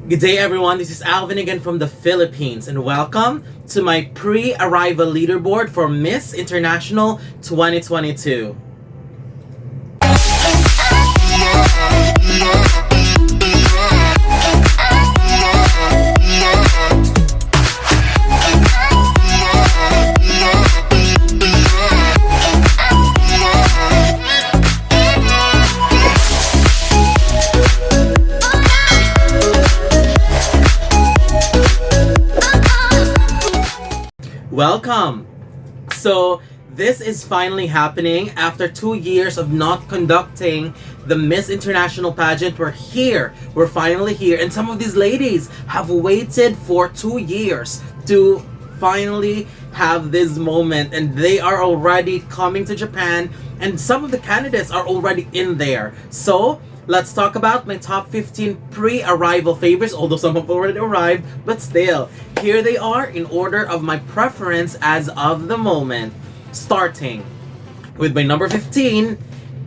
Good day, everyone. This is Alvin again from the Philippines, and welcome to my pre-arrival leaderboard for Miss International 2022. Welcome! So, this is finally happening after 2 years of not conducting the Miss International pageant. We're here. We're finally here. And some of these ladies have waited for 2 years to finally have this moment. And they are already coming to Japan. And some of the candidates are already in there. So, let's talk about my top 15 pre-arrival favorites, although some have already arrived, but still. Here they are in order of my preference as of the moment. Starting with my number 15,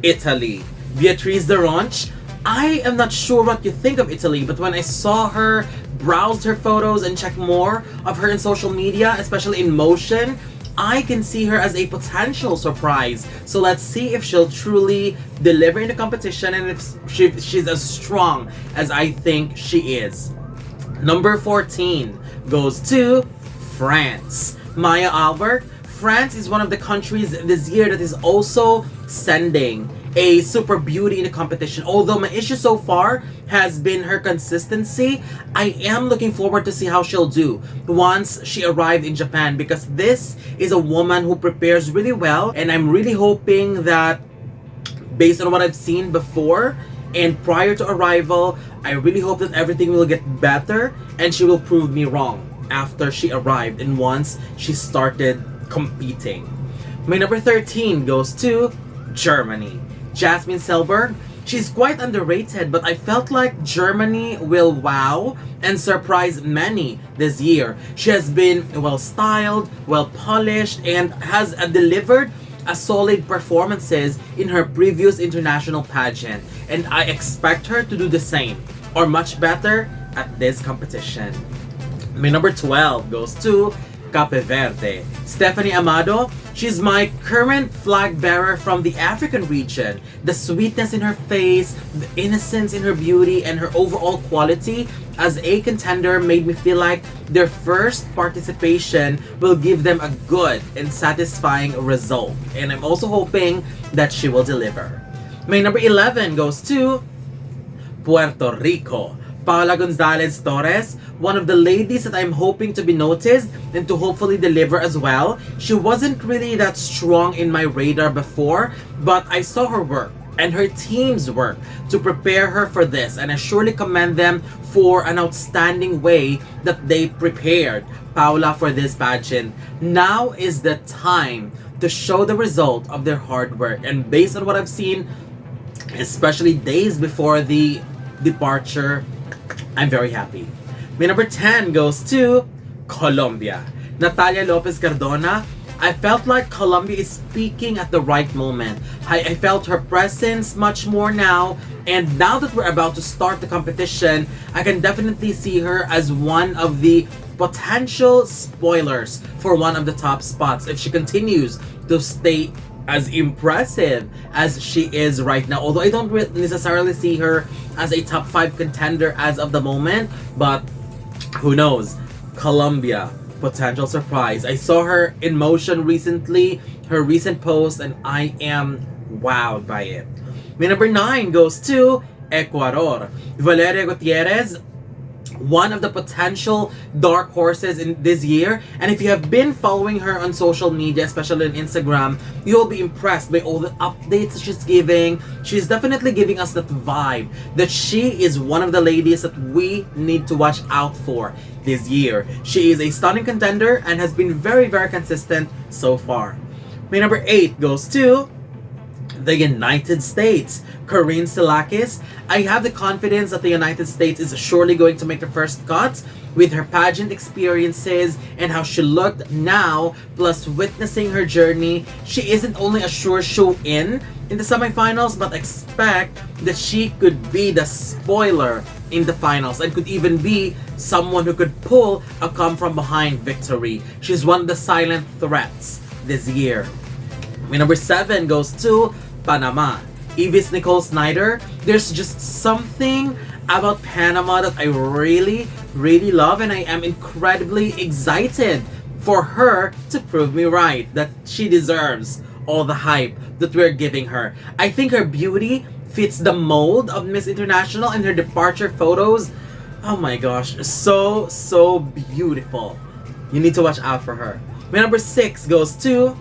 Italy. Beatrice de Ronch. I am not sure what you think of Italy, but when I saw her, browsed her photos, and checked more of her in social media, especially in motion, I can see her as a potential surprise. So let's see if she'll truly deliver in the competition and if she's as strong as I think she is. Number 14 goes to France. Maya Albert. France is one of the countries this year that is also sending a super beauty in the competition. Although my issue so far has been her consistency, I am looking forward to see how she'll do once she arrived in Japan, because this is a woman who prepares really well, and I'm really hoping that based on what I've seen before and prior to arrival, I really hope that everything will get better and she will prove me wrong after she arrived and once she started competing. My number 13 goes to Germany. Jasmine Selberg. She's quite underrated, but I felt like Germany will wow and surprise many this year. She has been well styled, well polished, and has delivered a solid performances in her previous international pageant. And I expect her to do the same or much better at this competition. My number 12 goes to Cape Verde. Stephanie Amado. She's my current flag bearer from the African region. The sweetness in her face, the innocence in her beauty, and her overall quality as a contender made me feel like their first participation will give them a good and satisfying result. And I'm also hoping that she will deliver. My number 11 goes to Puerto Rico. Paula Gonzalez Torres, one of the ladies that I'm hoping to be noticed and to hopefully deliver as well. She wasn't really that strong in my radar before, but I saw her work and her team's work to prepare her for this, and I surely commend them for an outstanding way that they prepared Paula for this pageant. Now is the time to show the result of their hard work, and based on what I've seen, especially days before the departure, I'm very happy. My number 10 goes to Colombia. Natalia Lopez Cardona. I felt like Colombia is speaking at the right moment. I felt her presence much more now, and now that we're about to start the competition, I can definitely see her as one of the potential spoilers for one of the top spots if she continues to stay as impressive as she is right now. Although I don't necessarily see her as a top 5 contender as of the moment, but who knows? Colombia, potential surprise. I saw her in motion recently, her recent post, and I am wowed by it. My number 9 goes to Ecuador. Valeria Gutierrez, one of the potential dark horses in this year, and if you have been following her on social media, especially on Instagram, you'll be impressed by all the updates she's giving. She's definitely giving us that vibe that she is one of the ladies that we need to watch out for this year. She is a stunning contender and has been very, very consistent so far. My number 8 goes to the United States. Corinne Silakis, I have the confidence that the United States is surely going to make the first cut with her pageant experiences and how she looked now, plus witnessing her journey. She isn't only a sure show in the semifinals, but expect that she could be the spoiler in the finals and could even be someone who could pull a come from behind victory. She's one of the silent threats this year. My number 7 goes to Panama. Evis Nicole Snyder. There's just something about Panama that I really, really love, and I am incredibly excited for her to prove me right, that she deserves all the hype that we're giving her. I think her beauty fits the mold of Miss International, and her departure photos, oh my gosh, so beautiful. You need to watch out for her. My number 6 goes to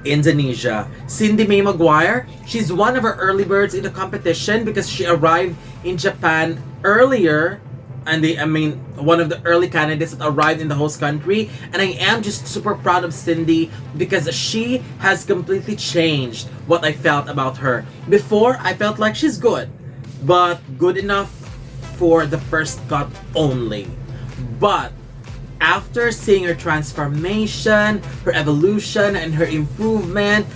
Indonesia. Cindy May Maguire. She's one of our early birds in the competition because she arrived in Japan earlier, and one of the early candidates that arrived in the host country. And I am just super proud of Cindy because she has completely changed what I felt about her. Before, I felt like she's good, but good enough for the first cut only. But after seeing her transformation, her evolution, and her improvement,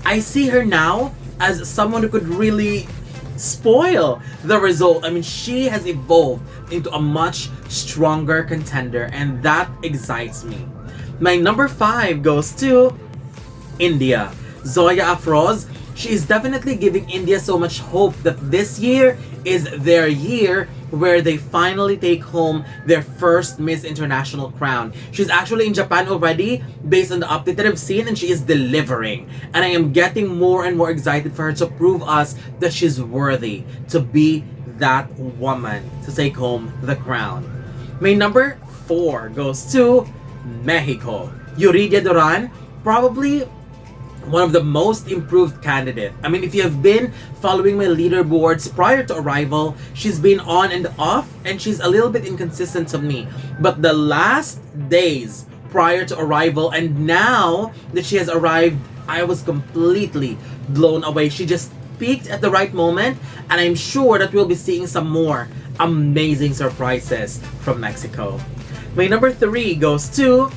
I see her now as someone who could really spoil the result. I mean, she has evolved into a much stronger contender, and that excites me. My number 5 goes to India. Zoya Afroz. She is definitely giving India so much hope that this year is their year where they finally take home their first Miss International crown. She's actually in Japan already based on the update that I've seen, and she is delivering. And I am getting more and more excited for her to prove us that she's worthy to be that woman to take home the crown. My number 4 goes to Mexico. Yuridia Duran, probably one of the most improved candidate. I mean, if you have been following my leaderboards prior to arrival, she's been on and off, and she's a little bit inconsistent to me. But the last days prior to arrival, and now that she has arrived, I was completely blown away. She just peaked at the right moment, and I'm sure that we'll be seeing some more amazing surprises from Mexico. My number 3 goes to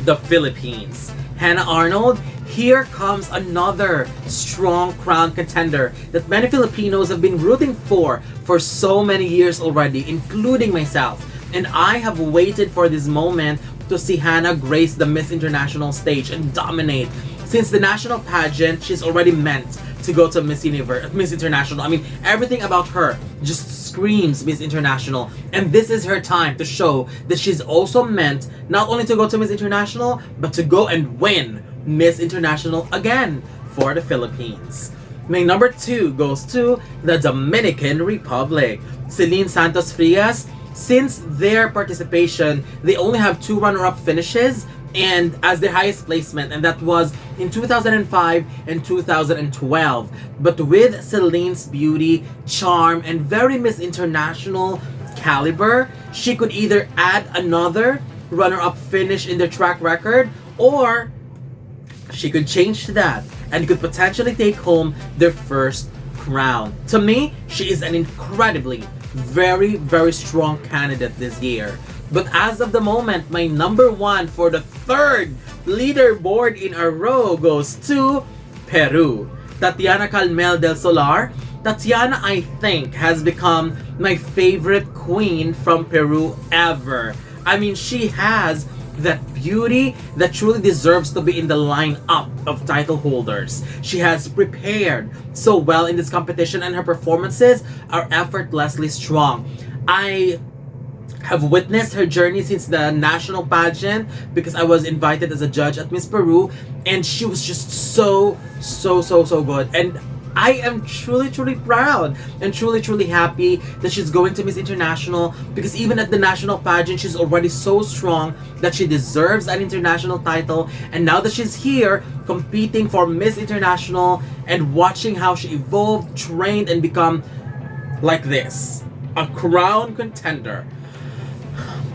the Philippines. Hannah Arnold. Here comes another strong crown contender that many Filipinos have been rooting for so many years already, including myself. And I have waited for this moment to see Hannah grace the Miss International stage and dominate. Since the national pageant, she's already meant to go to Miss International. I mean, everything about her just screams Miss International. And this is her time to show that she's also meant not only to go to Miss International, but to go and win Miss International again for the Philippines. My number 2 goes to the Dominican Republic. Celine Santos Frias. Since their participation, they only have 2 runner-up finishes and as their highest placement, and that was in 2005 and 2012. But with Celine's beauty, charm, and very Miss International caliber, she could either add another runner-up finish in their track record, or she could change that and could potentially take home their first crown. To me, she is an incredibly, very strong candidate this year. But as of the moment, my number 1 for the 3rd leaderboard in a row goes to Peru. Tatiana Calmel del Solar. Tatiana, I think, has become my favorite queen from Peru ever. I mean, she has that beauty that truly deserves to be in the lineup of title holders. She has prepared so well in this competition, and her performances are effortlessly strong. I have witnessed her journey since the national pageant because I was invited as a judge at Miss Peru, and she was just so good. And I am truly proud and truly happy that she's going to Miss International, because even at the national pageant, she's already so strong that she deserves an international title. And now that she's here competing for Miss International and watching how she evolved, trained, and become like this, a crown contender,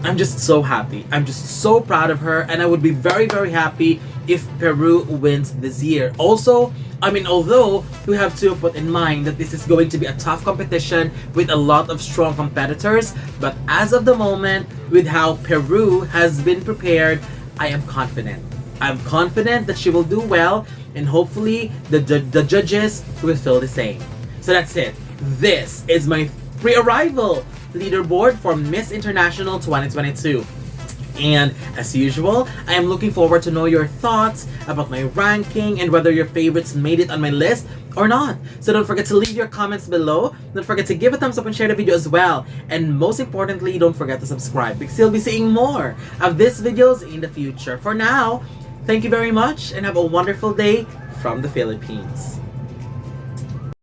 I'm just so happy. I'm just so proud of her, and I would be very happy if Peru wins this year. Also, I mean, although we have to put in mind that this is going to be a tough competition with a lot of strong competitors, but as of the moment, with how Peru has been prepared, I am confident. I'm confident that she will do well, and hopefully the judges will feel the same. So that's it. This is my pre-arrival leaderboard for Miss International 2022. And as usual, I am looking forward to know your thoughts about my ranking and whether your favorites made it on my list or not. So don't forget to leave your comments below. Don't forget to give a thumbs up and share the video as well. And most importantly, don't forget to subscribe because you'll be seeing more of these videos in the future. For now, thank you very much and have a wonderful day from the Philippines.